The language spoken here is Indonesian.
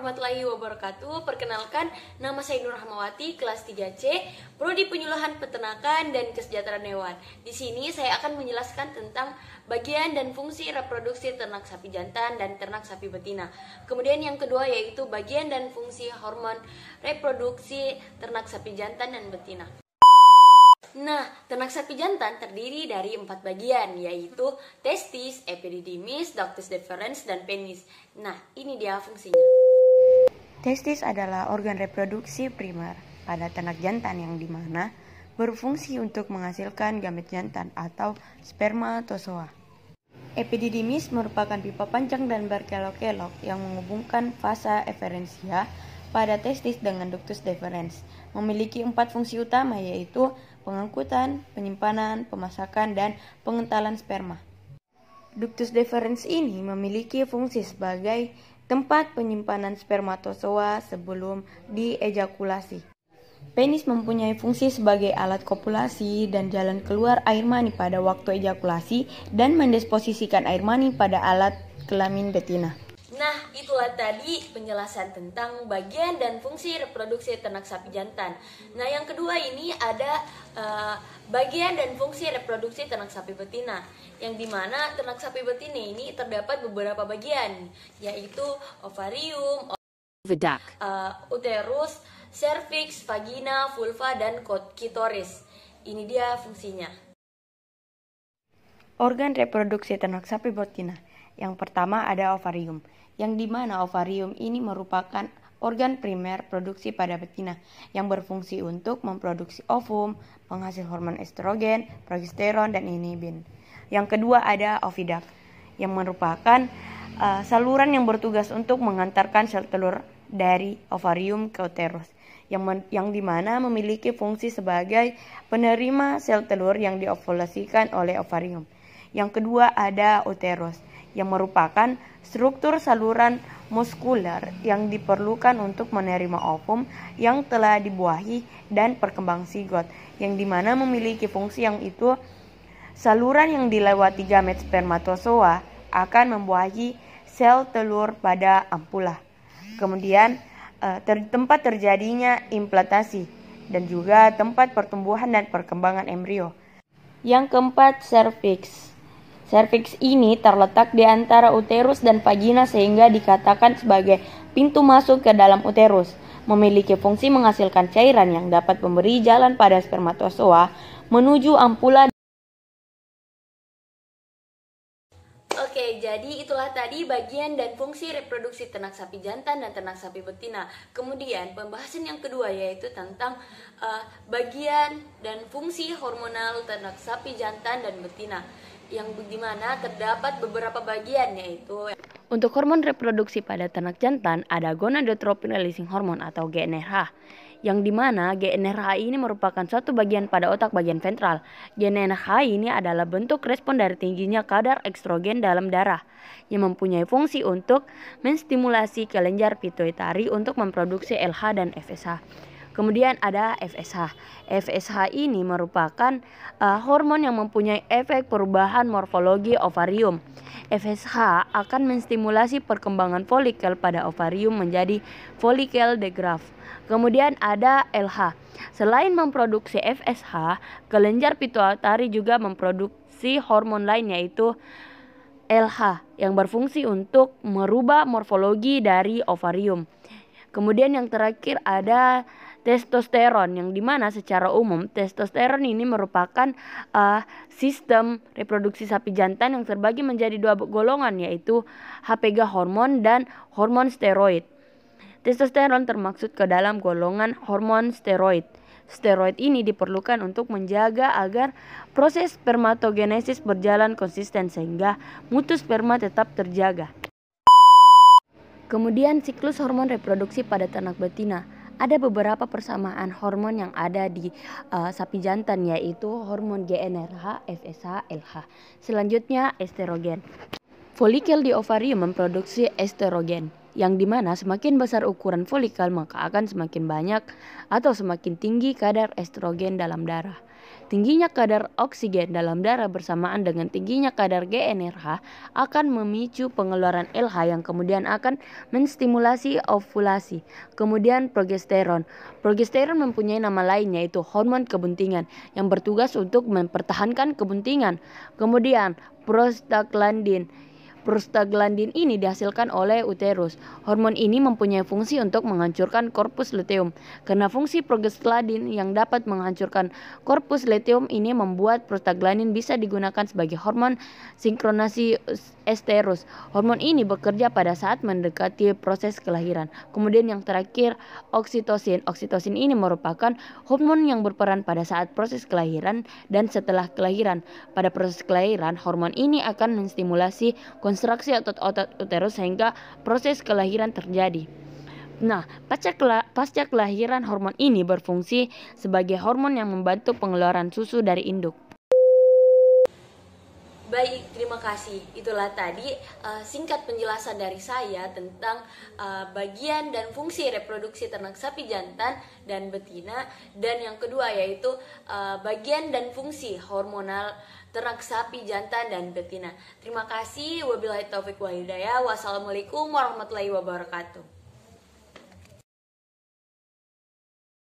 warahmatullahi wabarakatuh. Perkenalkan, nama saya Nur Rahmawati, kelas 3C, Prodi Penyuluhan Peternakan dan Kesejahteraan Hewan. Di sini saya akan menjelaskan tentang bagian dan fungsi reproduksi ternak sapi jantan dan ternak sapi betina. Kemudian yang kedua yaitu bagian dan fungsi hormon reproduksi ternak sapi jantan dan betina. Nah, ternak sapi jantan terdiri dari 4 bagian, yaitu testis, epididymis, ductus deferens, dan penis. Nah, ini dia fungsinya. Testis adalah organ reproduksi primer pada ternak jantan yang dimana berfungsi untuk menghasilkan gamet jantan atau spermatozoa. Epididymis merupakan pipa panjang dan berkelok-kelok yang menghubungkan fasa eferensia pada testis dengan ductus deferens. Memiliki 4 fungsi utama yaitu pengangkutan, penyimpanan, pemasakan, dan pengentalan sperma. Ductus deferens ini memiliki fungsi sebagai tempat penyimpanan spermatozoa sebelum diejakulasi. Penis mempunyai fungsi sebagai alat kopulasi dan jalan keluar air mani pada waktu ejakulasi dan mendisposisikan air mani pada alat kelamin betina. Nah, itulah tadi penjelasan tentang bagian dan fungsi reproduksi ternak sapi jantan. Nah, yang kedua ini ada bagian dan fungsi reproduksi ternak sapi betina, yang dimana ternak sapi betina ini terdapat beberapa bagian, yaitu ovarium, uterus, cervix, vagina, vulva, dan klitoris. Ini dia fungsinya. Organ reproduksi ternak sapi betina. Yang pertama ada ovarium, yang dimana ovarium ini merupakan organ primer produksi pada betina yang berfungsi untuk memproduksi ovum, penghasil hormon estrogen, progesteron, dan inhibin. Yang kedua ada oviduct, yang merupakan saluran yang bertugas untuk mengantarkan sel telur dari ovarium ke uterus, yang dimana memiliki fungsi sebagai penerima sel telur yang diovulasikan oleh ovarium. Yang kedua ada uterus, yang merupakan struktur saluran muskuler yang diperlukan untuk menerima ovum yang telah dibuahi dan perkembang zigot, yang dimana memiliki fungsi yang itu saluran yang dilewati gamet spermatozoa akan membuahi sel telur pada ampula. Kemudian tempat terjadinya implantasi dan juga tempat pertumbuhan dan perkembangan embrio. Yang keempat, cervix. Cervix ini terletak di antara uterus dan vagina sehingga dikatakan sebagai pintu masuk ke dalam uterus. Memiliki fungsi menghasilkan cairan yang dapat memberi jalan pada spermatozoa menuju ampula. Oke, jadi itulah tadi bagian dan fungsi reproduksi ternak sapi jantan dan ternak sapi betina. Kemudian pembahasan yang kedua yaitu tentang bagian dan fungsi hormonal ternak sapi jantan dan betina, yang dimana terdapat beberapa bagian yaitu untuk hormon reproduksi pada ternak jantan ada gonadotropin releasing hormone atau GnRH, yang dimana GnRH ini merupakan suatu bagian pada otak bagian ventral. GnRH ini adalah bentuk respon dari tingginya kadar estrogen dalam darah yang mempunyai fungsi untuk menstimulasi kelenjar pituitari untuk memproduksi LH dan FSH. Kemudian ada FSH. FSH ini merupakan hormon yang mempunyai efek perubahan morfologi ovarium. FSH akan menstimulasi perkembangan folikel pada ovarium menjadi follicle degrowth. Kemudian ada LH. Selain memproduksi FSH, kelenjar pituitari juga memproduksi hormon lain yaitu LH yang berfungsi untuk merubah morfologi dari ovarium. Kemudian yang terakhir ada testosteron, yang dimana secara umum testosteron ini merupakan sistem reproduksi sapi jantan yang terbagi menjadi 2 golongan yaitu HPG hormon dan hormon steroid. Testosteron termaksud ke dalam golongan hormon steroid. Steroid ini diperlukan untuk menjaga agar proses spermatogenesis berjalan konsisten sehingga mutu sperma tetap terjaga. Kemudian siklus hormon reproduksi pada ternak betina. Ada beberapa persamaan hormon yang ada di sapi jantan yaitu hormon GnRH, FSH, LH. Selanjutnya estrogen. Folikel di ovarium memproduksi estrogen, yang dimana semakin besar ukuran folikel maka akan semakin banyak atau semakin tinggi kadar estrogen dalam darah. Tingginya kadar oksigen dalam darah bersamaan dengan tingginya kadar GnRH akan memicu pengeluaran LH yang kemudian akan menstimulasi ovulasi. Kemudian progesteron. Progesteron mempunyai nama lain yaitu hormon kebuntingan yang bertugas untuk mempertahankan kebuntingan. Kemudian prostaglandin. Prostaglandin ini dihasilkan oleh uterus. Hormon ini mempunyai fungsi untuk menghancurkan korpus luteum. Karena fungsi progestaglandin yang dapat menghancurkan korpus luteum ini membuat prostaglandin bisa digunakan sebagai hormon sinkronasi esterus. Hormon ini bekerja pada saat mendekati proses kelahiran. Kemudian yang terakhir, oksitosin. Oksitosin ini merupakan hormon yang berperan pada saat proses kelahiran dan setelah kelahiran. Pada proses kelahiran, hormon ini akan menstimulasi konstruksi otot-otot uterus sehingga proses kelahiran terjadi. Nah, pasca kelahiran hormon ini berfungsi sebagai hormon yang membantu pengeluaran susu dari induk. Baik, terima kasih. Itulah tadi singkat penjelasan dari saya tentang bagian dan fungsi reproduksi ternak sapi jantan dan betina. Dan yang kedua yaitu bagian dan fungsi hormonal ternak sapi jantan dan betina. Terima kasih. Wabillahi taufiq wal hidayah. Wassalamualaikum warahmatullahi wabarakatuh.